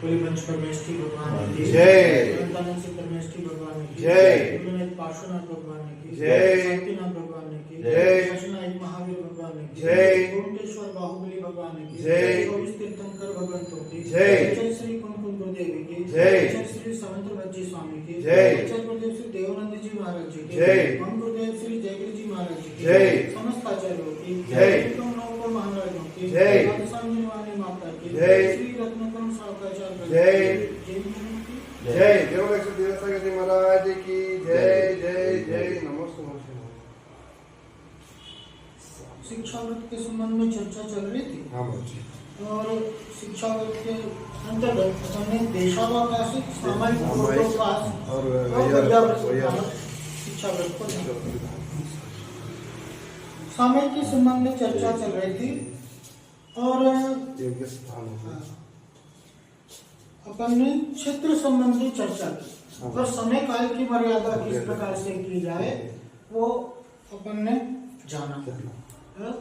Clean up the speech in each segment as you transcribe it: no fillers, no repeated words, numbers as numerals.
बोले पंच परमेष्ठी भगवान की जय। अनंतानंद परमेष्ठी भगवान की जय। बोले पार्श्वनाथ भगवान की जय। शांतिनाथ भगवान की जय। शेषनाग महावीर भगवान की जय। गोमटेश्वर बाहुबली भगवान की जय। 24 तीर्थंकर भगवंतों की जय। जय श्री कुमकुम गुरुदेव की जय। जय श्री समंत भज्जी स्वामी की जय। जय गुरुदेव श्री देवानंद जी महाराज जी की जय। हम गुरुदेव श्री जयगिरि जी महाराज जी की जय। समस्त आचार्यों की जय। तुम नौ महाराजों की जय। वाणी माता की जय। श्री रत्नकम सावकाचार्य जय। जय की जय देव 113 जी महाराज की जय जय जय। नमस्ते नमस्ते। शिक्षा व्रत के संबंध में चर्चा चल रही थी हाँ बाजी। और शिक्षा व्रत के अंतर्गत हमने देशावकाशिक सामाजिक पूर्वाभास और वैयाव्रत शिक्षा व्रत को सामयिक के संबंध में चर्चा चल रही थी और योग्य स्थान अपन ने क्षेत्र संबंधी चर्चा की और समय काल की मर्यादा किस प्रकार से की जाए वो अपन ने जाना हाँ?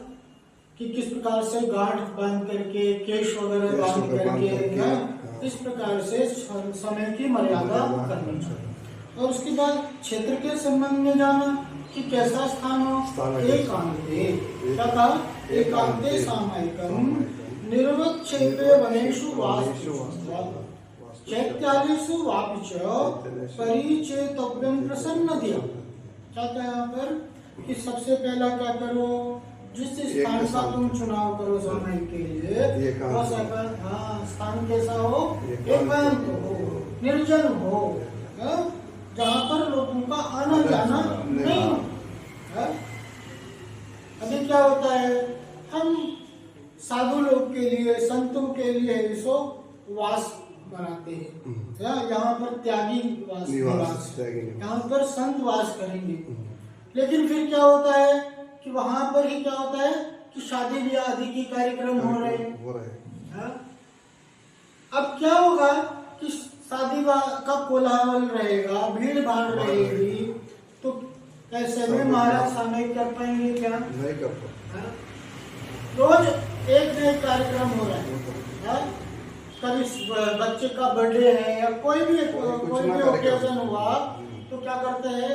कि किस प्रकार से गांठ बांध करके केश वगैरह बांध करके हाँ? इस प्रकार से समय की मर्यादा करनी चाहिए और उसके बाद क्षेत्र के संबंध में जाना कि कैसा स्थान हो एकांते क्या कहा एकांते सामयिकम निर्वक्षेपे वनेषु वास्तु चैत्यादिषु वापि च परिचेतव्यं प्रसन्नतया क्या कहा यहाँ पर कि सबसे पहला क्या करो जिस स्थान का तुम चुनाव करो सामयिक के लिए वो स्थान कैसा हो एकांत हो निर्जन हो जहाँ पर लोगों का आना जाना नहीं हो अभी क्या होता है हम साधु लोग के लिए संतों के लिए इसको वास बनाते हैं यहाँ पर त्यागी निवास यहाँ पर संत वास करेंगे लेकिन फिर क्या होता है कि वहां पर ही क्या होता है कि शादी ब्याह आदि की कार्यक्रम हो रहे हैं अब क्या होगा कि शादी का कोलाहल रहेगा भीड़ भाड़ रहेगी तो ऐसे में महाराज सामयिक कर पाएंगे क्या नहीं कर पाएंगे रोज एक न एक कार्यक्रम हो रहा है कभी बच्चे का बर्थडे है या कोई भी ओकेजन हुआ तो क्या करते हैं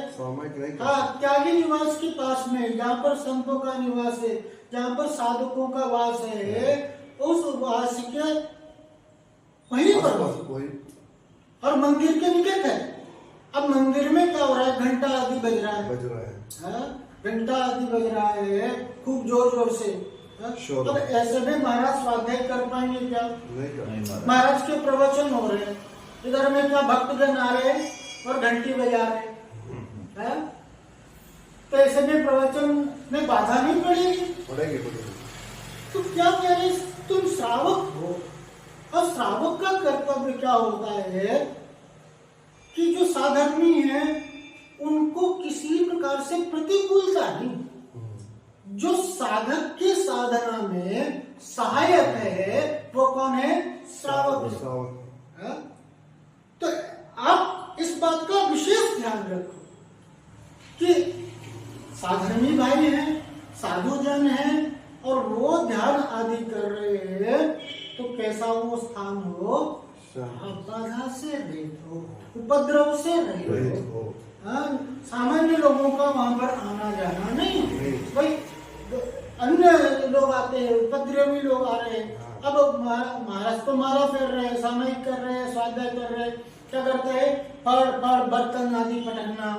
त्यागी निवास के पास में जहाँ पर संतों का निवास है जहाँ पर साधकों का वास है उस वास के वहीं पर और मंदिर के निकट है अब मंदिर में क्या हो रहा है घंटा आदि बज रहा है घंटा आदि बज रहा है खूब जोर जोर से तो ऐसे में महाराज स्वाध्याय कर पाएंगे क्या नहीं महाराज के प्रवचन हो रहे हैं इधर में क्या भक्तजन आ रहे हैं और घंटी बजा रहे हैं तो ऐसे में प्रवचन में बाधा नहीं पड़ेगी तो क्या कह रहे तुम श्रावक हो और श्रावक का कर्तव्य क्या होता है कि जो साधर्मी है उनको किसी प्रकार से प्रतिकूलता नहीं जो साधक की साधना में सहायक है वो कौन है श्रावक तो आप इस बात का विशेष ध्यान रखो कि साधर्मी भाई हैं साधुजन हैं और वो ध्यान आदि कर रहे हैं तो कैसा वो स्थान हो बाधा से रहित हो उपद्रव से रहित हो सामान्य लोगों का वहां पर आना जाना नहीं भाई अन्य लोग आते हैं उपद्रवी लोग आ रहे हैं अब महाराज तो मारा फेर रहे हैं सामयिक कर रहे हैं स्वाध्याय कर रहे हैं क्या करते हैं पड़ बर्तन आदि पटकना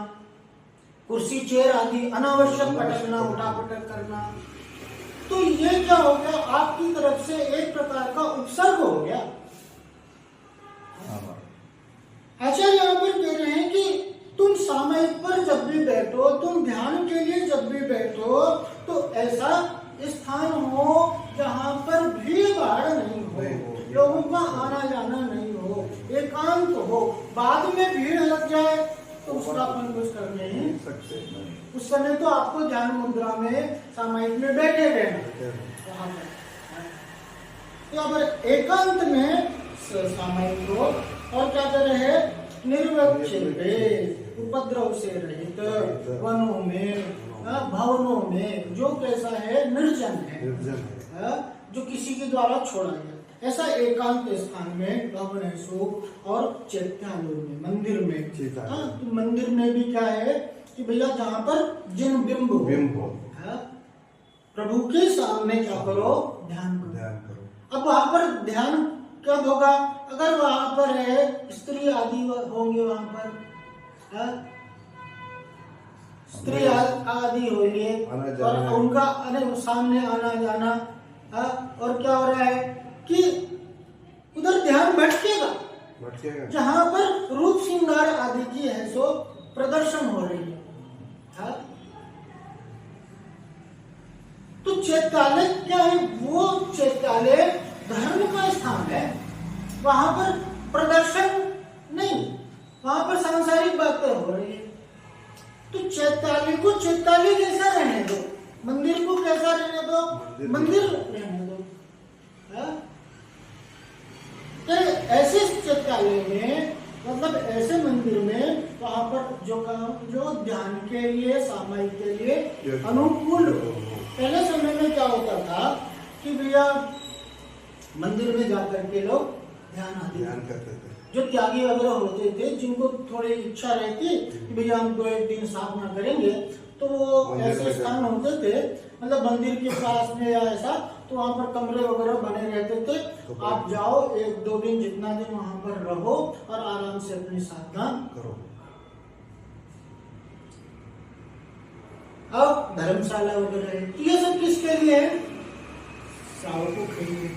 कुर्सी चेयर आदि अनावश्यक पटकना उठा पटक करना तो ये क्या हो गया आपकी तरफ से एक प्रकार का उपसर्ग हो गया आचार्य यहाँ पर कह रहे हैं कि तुम सामयिक पर जब भी बैठो तुम ध्यान के लिए जब भी बैठो तो ऐसा स्थान हो जहाँ पर भीड़ भाड़ नहीं हो लोगों का आना जाना नहीं हो एकांत हो बाद में भीड़ लग जाए तो उसका अपन कुछ कर नहीं सकते उस समय तो आपको ध्यान मुद्रा में सामयिक में बैठे रहना यहाँ पर एकांत में सामयिक हो और क्या कर रहे हैं निर्वक्षेपे उपद्रव से रहित वनों में भवनों में जो कैसा है निर्जन है जो किसी के द्वारा छोड़ा गया ऐसा एकांत स्थान में गहनेशो और चैत्यालयों में, मंदिर में, हाँ, तो मंदिर में भी क्या है कि भैया जहाँ पर जिन बिंब हो, प्रभु के सामने क्या करो, ध्यान करो। अब वहां पर ध्यान कब होगा, अगर वहां पर है स्त्री आदि होंगे, वहां पर स्त्री आदि होंगे और उनका सामने आना जाना, और क्या हो रहा है कि उधर ध्यान भटकेगा जहां पर रूप श्रृंगार आदि की है सो प्रदर्शन हो रही है। तो चैत्यालय क्या है, वो चैत्यालय धर्म का स्थान है, वहां पर प्रदर्शन नहीं, वहां पर सांसारिक बातें हो रही है। तो चैत्यालय को चैत्यालय जैसा रहने दो, मंदिर को कैसा रहने दो, मंदिर रहने दो। तो ऐसे चैत्यालय में, मतलब ऐसे मंदिर में, वहां पर जो ध्यान के लिए, सामायिक के लिए अनुकूल हो। पहले समय में क्या होता था कि भैया मंदिर में जाकर के लोग ध्यान करते थे। जो त्यागी वगैरह होते थे, जिनको थोड़ी इच्छा रहती कि भैया हम 2-1 दिन साधना करेंगे, तो वो ऐसे स्थान होते थे, मतलब मंदिर के पास में या ऐसा, तो वहाँ पर कमरे वगैरह बने रहते थे। आप जाओ 1-2 दिन, जितना दिन वहाँ पर रहो और आराम से अपनी साधना करो। अब धर्मशाला वगैरह है, तो ये सब किसके लिए है, श्रावकों के लिए।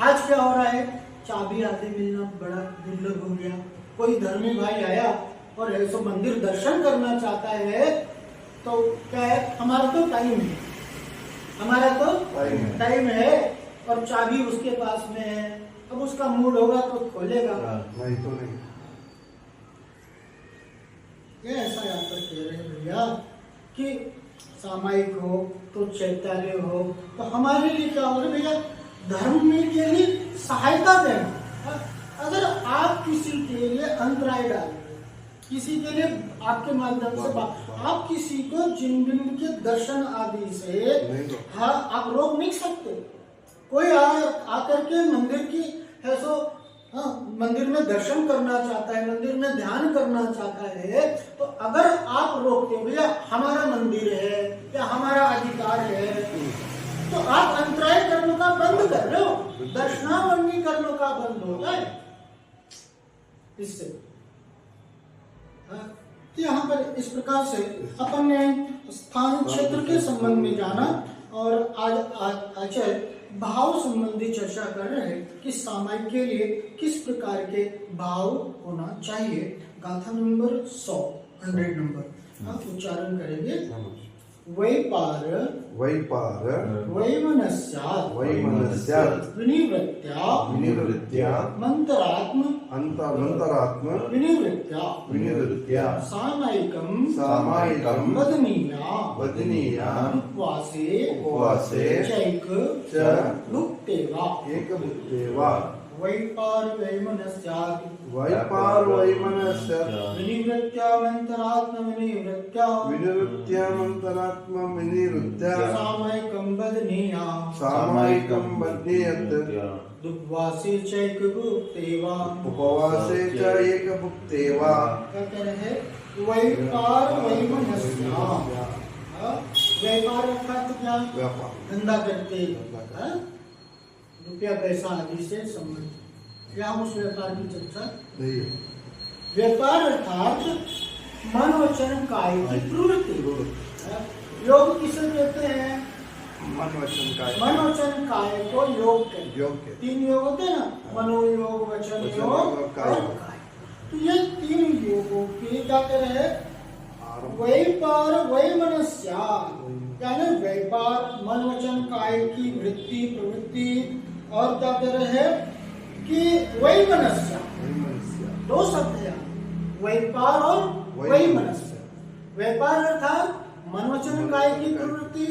आज क्या हो रहा है, चाबी आदि मिलना बड़ा दुर्लभ हो गया। कोई धर्मी भाई आया और ऐसे मंदिर दर्शन करना चाहता है, तो क्या है, हमारा तो टाइम है, हमारा तो टाइम है और चाबी उसके पास में है। अब उसका मूड होगा तो खोलेगा, नहीं तो नहीं। ये ऐसा यहाँ पर कह रहे हैं भैया कि सामायिक हो तो चैत्यालय हो, तो हमारे लिए क्या हो रहा है भैया, धर्म में के लिए सहायता देना। अगर आप किसी के लिए अंतराय डालेंगे, किसी के लिए आपके माध्यम से आप किसी को जिन बिंब के दर्शन आदि से, हाँ, आप रोक नहीं सकते। कोई आकर के मंदिर की है सो, हाँ, मंदिर में दर्शन करना चाहता है, मंदिर में ध्यान करना चाहता है, तो अगर आप रोकते हो, भैया हमारा मंदिर है या हमारा अधिकार है, तो आप अंतराय करने का बंद कर रहे हो, दर्शनावरणी करने का बंद होता है इससे। तो यहाँ पर इस प्रकार से अपन ने स्थान क्षेत्र के संबंध में जाना, और आज आचार्य भाव संबंधी चर्चा कर रहे हैं कि सामायिक के लिए किस प्रकार के भाव होना चाहिए। गाथा नंबर 100 नंबर आप उच्चारण करेंगे। वैपार वैमनस्यात् विनिवृत्त्या मंतरात्म विनिवृत्त्या सामायिकं वदनीया उपवासे चैक भुक्तेवा वैपार वैमनस्यात् विनिवृत्त्या मंतरात्म विनिवृत्त्या सामायिकं वदनीयात् उपवासे चैक भुक्तेवा क्या कह रहे हैं, वैपार वैमनस्यात्। व्यापार अर्थात क्या, धंधा करते, रुपया पैसा आदि से संबंध, यहाँ उस व्यापार की चर्चा नहीं है। व्यापार अर्थात मन वचन काय की प्रवृत्ति। योग किसे कहते हैं, मन वचन काय को योग कहते हैं। 3 योग होते हैं ना, मनोयोग, वचन योग और काय। तो ये 3 योगों के क्या कह रहे हैं, व्यापार वैमनस्यात्, यानी व्यापार मन वचन काय की वृत्ति प्रवृत्ति, और क्या कह रहे हैं कि वैमनस्य, 2 शब्द है, व्यापार और वैमनस्य। व्यापार अर्थात मन वचन काय की प्रवृत्ति,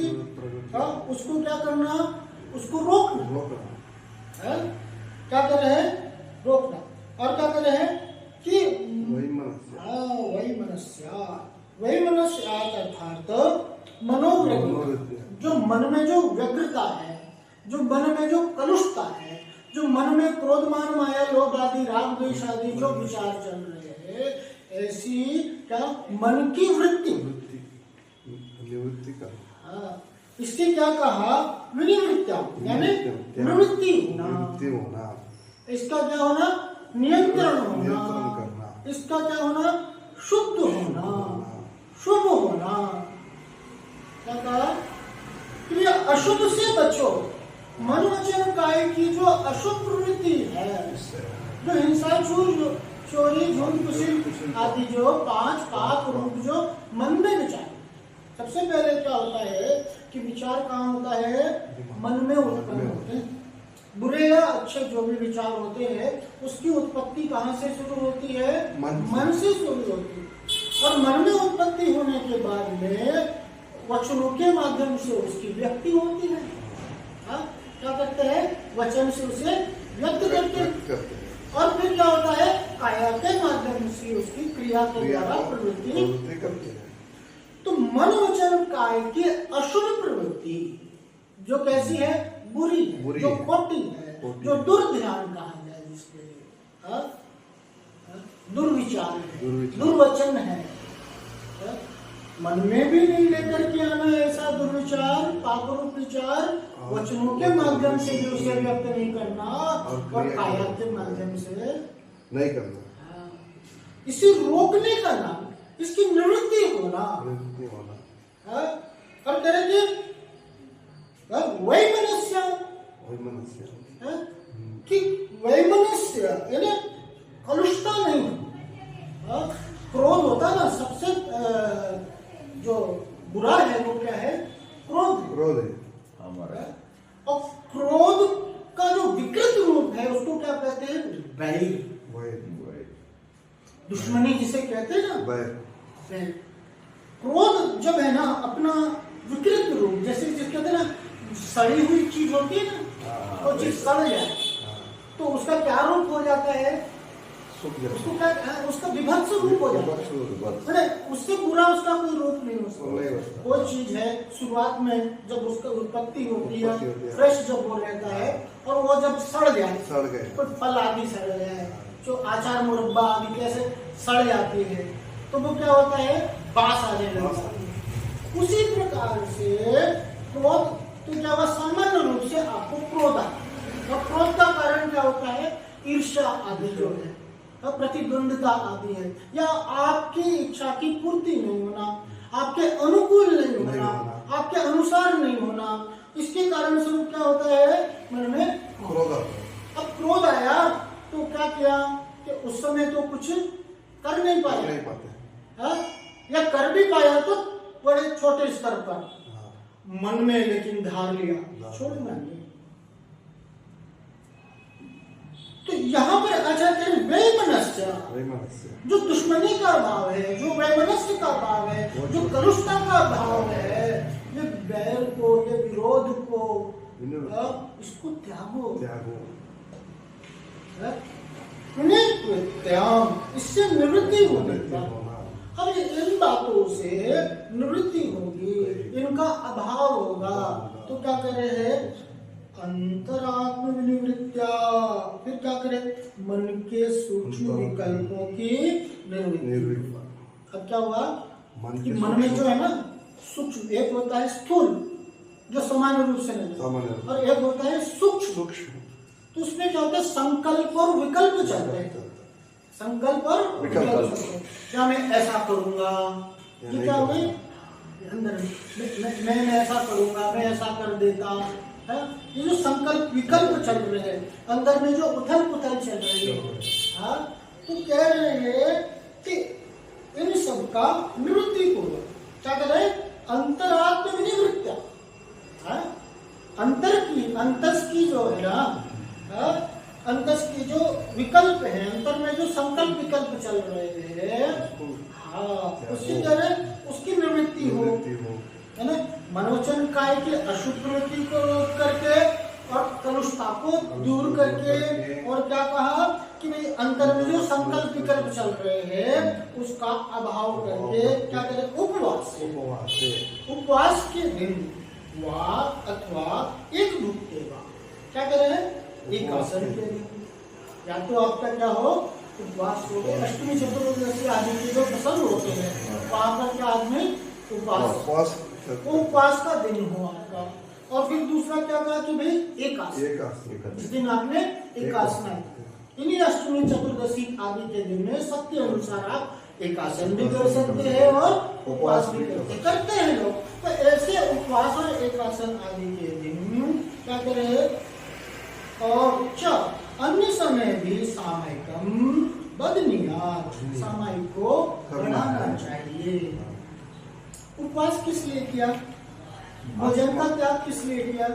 उसको क्या करना, उसको रोकना, क्या कर रहे हैं, रोकना। और क्या कर रहे हैं कि वैमनस्यात् अर्थात मनोवृत्ति, जो मन में जो व्यग्रता है, जो मन में जो कलुषता है, जो मन में क्रोध मान माया लोभ आदि राग द्वेष आदि जो विचार चल रहे हैं, ऐसी क्या मन की वृत्ति निवृत्ति का। हाँ, इसके क्या कहा विनिवृत्त्या, यानी निवृत्ति होना, इसका क्या होना नियंत्रण नियंत्रण होना, करना, इसका क्या होना शुद्ध होना, शुभ होना। क्या कहा कि अशुभ से बचो। मन वचन काया की जो अशुभ प्रवृत्ति है, जो हिंसा चोरी झूठ कुशील आदि जो 5 पाप रूप जो मन में विचार, सबसे पहले क्या होता है कि विचार कहाँ होता है, मन में उत्पन्न होते हैं। बुरे या अच्छे जो भी विचार होते हैं उसकी उत्पत्ति कहाँ से शुरू होती है, मन से शुरू होती है। और मन में उत्पत्ति होने के बाद में वचनों के माध्यम से उसकी व्यक्ति होती है। हाँ, क्या करते हैं, वचन से उसे व्यक्त करते हैं। और फिर क्या होता है, काया के माध्यम से उसकी क्रिया के द्वारा प्रवृत्ति करते हैं। तो मन वचन काय की अशुभ प्रवृत्ति जो कैसी है, बुरी है, जो खोटी है, जो दुर्ध्यान कहा जाए जिसके लिए, दुर्विचार है, दुर्वचन है। मन में भी नहीं लेकर के आना ऐसा दुर्विचार, पापरूप विचार, वचनों के माध्यम से भी उसे व्यक्त नहीं करना और काया के माध्यम से नहीं करना। इसे रोकने का नाम, इसकी निवृत्ति होना। और कह रहे थे वैमनस्य, कि वैमनस्य यानी कलुषता नहीं। क्रोध होता ना सबसे जो बुरा है वो क्या है, क्रोध है हमारा। और क्रोध का जो विकृत रूप है उसको क्या कहते हैं, वैर, दुश्मनी जिसे कहते हैं ना, वैर। क्रोध जब है ना अपना विकृत रूप, जैसे जिस कहते हैं ना सड़ी हुई चीज होती है ना, वो चीज सड़ जाए तो उसका क्या रूप हो जाता है, उसको क्या, उसका विभत्स रूप हो जाता है। उससे पूरा उसका कोई रूप नहीं हो सकता। कोई चीज है शुरुआत में जब उसका उत्पत्ति होती है, फ्रेश जब वो रहता है, और वो जब सड़ जाए, तो फल आदि सड़ जाए, जो अचार मुरब्बा आदि कैसे सड़ जाती है, तो वो क्या होता है, बास आने लगता है। उसी प्रकार से क्रोध, तो क्या हुआ, सामान्य रूप से आपको क्रोध आता है। और क्रोध का कारण क्या होता है, ईर्ष्या आदि जो है, प्रतिद्वंदता आदि है, या आपकी इच्छा की पूर्ति नहीं होना, आपके अनुकूल नहीं होना, आपके अनुसार नहीं होना। इसके कारण स्वरूप क्या होता है, मन में क्रोध आता है। अब क्रोध आया तो क्या किया कि उस समय तो कुछ कर नहीं पाया, या कर भी पाया तो बड़े छोटे स्तर पर मन में, लेकिन धार लिया, छोड़ना नहीं। तो यहाँ पर अच्छा वैमनस्य, जो दुश्मनी का भाव है, जो वैमनस्य का भाव है, जो कलुषता का भाव है, ये बैर को, ये विरोध को, इसको त्यागो, त्याग, इससे निवृत्ति होगी। अब इन बातों से निवृत्ति होगी, इनका अभाव होगा। तो क्या कर रहे हैं, अंतरात्म विनिवृत्त्या, फिर क्या करे, मन के सूक्ष्म विकल्पों की निवृत्ति। अब क्या हुआ कि मन में जो है ना सूक्ष्म, एक होता है स्थूल जो सामान्य रूप से नहीं, और एक होता है सूक्ष्म। तो उसमें क्या होता है, संकल्प और विकल्प चलते हैं, संकल्प और विकल्प। क्या मैं ऐसा करूंगा, ये क्या हुआ अंदर, मैं ऐसा करूंगा, मैं ऐसा कर देता है। ये जो संकल्प विकल्प चल रहे हैं, अंदर में जो उथल पुथल चल रही है, तो कह रहे हैं कि इन सब का निवृत्ति को क्या कर रहे हैं, अंतरात्म विनिवृत्त्या, अंतस की जो है ना, अंतस की जो विकल्प है, अंतर में जो संकल्प विकल्प चल रहे हैं, उसकी कह रहे उसकी निवृत्ति हो, है ना। मनोवचन काय के अशुभ प्रवृत्ति को रोक करके और कलुषता को दूर करके, और क्या कहा कि भाई अंतर में जो संकल्प विकल्प चल रहे हैं उसका अभाव करके क्या करें, उपवास के दिन वा अथवा एक भुक्तेवा क्या करें, एक आसन के दिन, या तो आपका क्या हो उपवास हो गए। अष्टमी चतुर्दशी आदि के जो प्रसंग होते हैं वहां पर क्या आदमी उपवास, वो उपवास का दिन हो आपका। और फिर दूसरा क्या कहा कि भाई एकादशी, जिस दिन आपने एकादशी, इन्हीं अष्टमी चतुर्दशी आदि के दिन में शक्ति अनुसार आप एकासन भी कर सकते हैं और उपवास भी करते हैं लोग। तो ऐसे उपवास और एकासन आदि के दिन क्या करें। और अन्य समय भी सामयिकम बदनियात, सामयिक को बढ़ाना चाहिए। उपवास किस लिए किया, भोजन का त्याग किस लिए किया?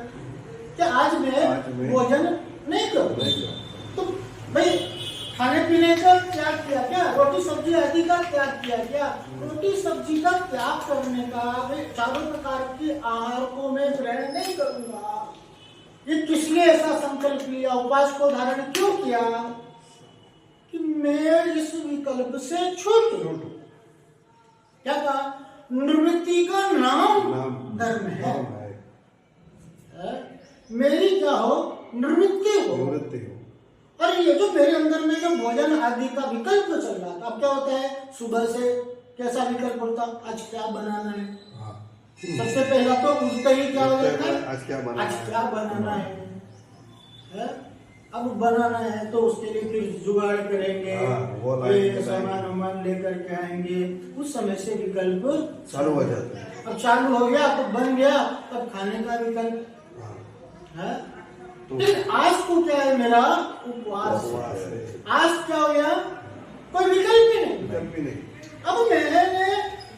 क्या आज मैं भोजन नहीं करूँ तो भाई खाने पीने का त्याग किया क्या, रोटी सब्जी आदि का त्याग किया क्या? रोटी सब्जी का त्याग करने का, चारों प्रकार के आहार को मैं ग्रहण नहीं करूंगा, ये किस लिए ऐसा संकल्प लिया, उपवास को धारण क्यों किया? कि मैं इस विकल्प से छूटूं। क्या कहा, निवृत्ति का नाम धर्म है। मेरी क्या हो, निवृत्ति हो। और ये जो मेरे अंदर में जो भोजन आदि का विकल्प चल रहा था, अब क्या होता है, सुबह से कैसा विकल्प होता, आज क्या बनाना है। सबसे पहला तो उठते ही क्या हो जाता है, आज क्या बनाना है? अब बनाना है तो उसके लिए फिर जुगाड़ करेंगे, ये सामान वामान लेकर के आएंगे, उस समय से विकल्प चालू हो जाता है। अब चालू हो गया तो बन गया, तब खाने का विकल्प है। तो आज को क्या है, मेरा उपवास है। आज क्या हो गया, कोई विकल्प ही नहीं। अब मैंने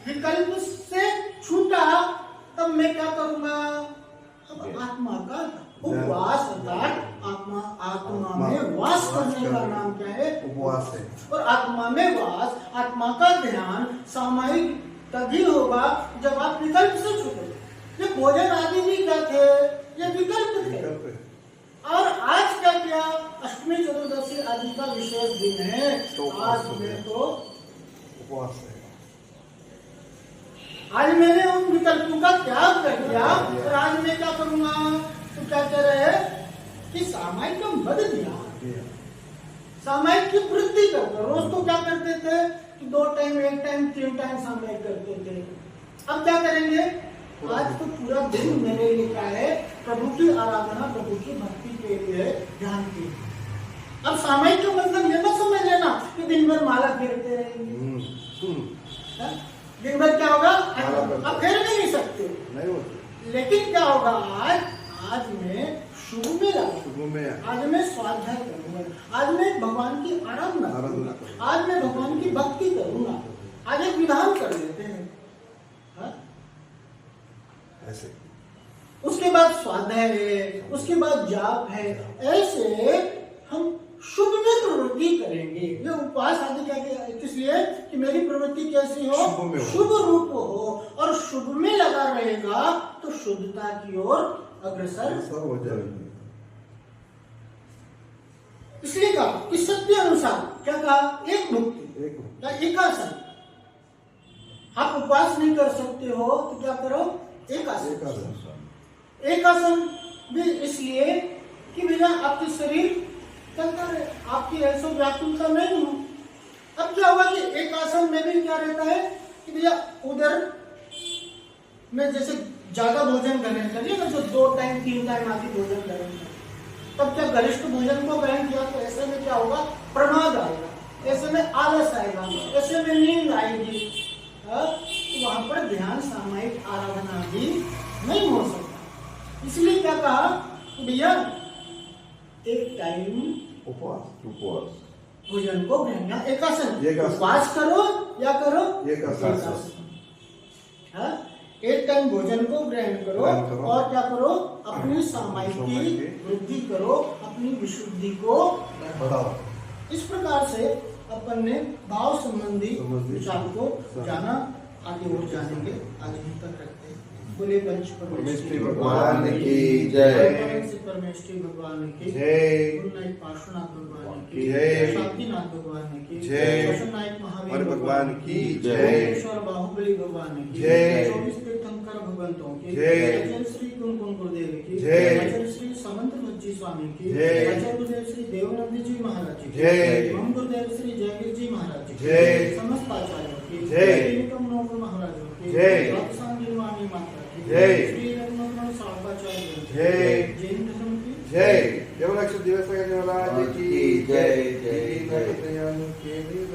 विकल्प से छूटा, तब मैं क्या करूंगा, अब आत्मा का उपवास अर्थात आत्मा में वास करने का नाम क्या है, उपवास है। और आत्मा में वास, आत्मा का ध्यान सामायिक तभी होगा जब आप विकल्प से छूटे। ये भोजन आदि भी क्या थे, ये विकल्प थे। और आज क्या किया, अष्टमी चतुर्दशी आदि का विशेष दिन है, तो आज में तो उपवास है। आज मैंने उन विकल्पों का त्याग कर दिया, और आज मैं क्या करूंगा, तो क्या कह रहे हैं कि सामायिक मद दिया, सामायिक की वृद्धि करते। रोज तो क्या करते थे कि 2 टाइम, 1 टाइम, 3 टाइम सामायिक करते थे। अब क्या करेंगे, आज तो पूरा दिन मेरे लिए क्या है, प्रभु की आराधना, प्रभु की भक्ति के लिए ध्यान की। अब सामायिक का मतलब ये मत समझ लेना कि दिन भर माला फेरते रहेंगे। दिन भर क्या होगा, आप फेर नहीं सकते, लेकिन क्या होगा, आज मैं शुभ में लगा, आज मैं स्वाध्याय करूंगा, आज मैं भगवान की आराधना करूंगा, आज मैं भगवान की भक्ति करूंगा। आज एक विधान कर लेते हैं, ऐसे। उसके बाद स्वाध्याय है, उसके बाद जाप है, ऐसे हम शुभ में प्रवृत्ति करेंगे। ये उपवास आदि क्या किस लिए, कि मेरी प्रवृत्ति कैसी हो, शुभ रूप हो, और शुभ में लगा रहेगा तो शुद्धता की ओर अग्रसर हो जाएगी। इसलिए कहा कि सत्य अनुसार क्या कहा, एक मुक्ति, एकासन। आप उपवास नहीं कर सकते हो तो क्या करो, एकासन भी इसलिए कि भैया आपके शरीर चलता रहे, आपकी ऐसा व्याकुलता नहीं हो। अब क्या हुआ कि एक आसन में भी क्या रहता है कि भैया उधर में जैसे ज्यादा भोजन ग्रहण करिए, जो 2 टाइम 3 टाइम आदि भोजन ग्रहण करें, तब क्या गरिष्ठ भोजन को ग्रहण किया तो ऐसे में क्या होगा, प्रमाद आएगा, ऐसे में आलस आएगा, ऐसे में नींद आएगी। तो वहां पर ध्यान, सामायिक आराधना भी नहीं हो सकता। इसलिए क्या कहा, भैया एक टाइम उपवास भोजन को ग्रहण, एकासन, उपवास करो या करो एकासन। एक टाइम भोजन को ग्रहण करो, और क्या करो, अपनी सामायिक की वृद्धि करो, अपनी विशुद्धि को बढ़ाओ। इस प्रकार से अपन ने भाव संबंधी विचार को जाना, आगे और जानेंगे। आज हम तक रखते हैं। बोले पंच परमेश्वरी भगवान की जय, परमेश्वरी भगवान की जय, गुरुनायक पार्श्वनाथ भगवान की जय, शांतिनाथ भगवान की जय, नायक महावीर भगवान की जय, बाहुबली भगवान की जय, 24 तीर्थंकर भगवंतों की जय, आचार्य श्री कुमकुम गुरुदेव की जय, आचार्य श्री समंत भज्जी जी स्वामी की जय। आचार्य गुरुदेव श्री देवनंदी जी महाराज की जय। इमाम गुरुदेव श्री जयवीर जी महाराज की जय। समस्त आचार्यों की जय। निकम नोबल महाराजों की जय। भक्तसांगी मामी माता की जय। श्री रत्नोत्तम साहबाचार्य जय। जैन धर्म की जय देवलक्ष्मी देवस्थान महाराज की जय, जय, जय। दीनदयालु के लिए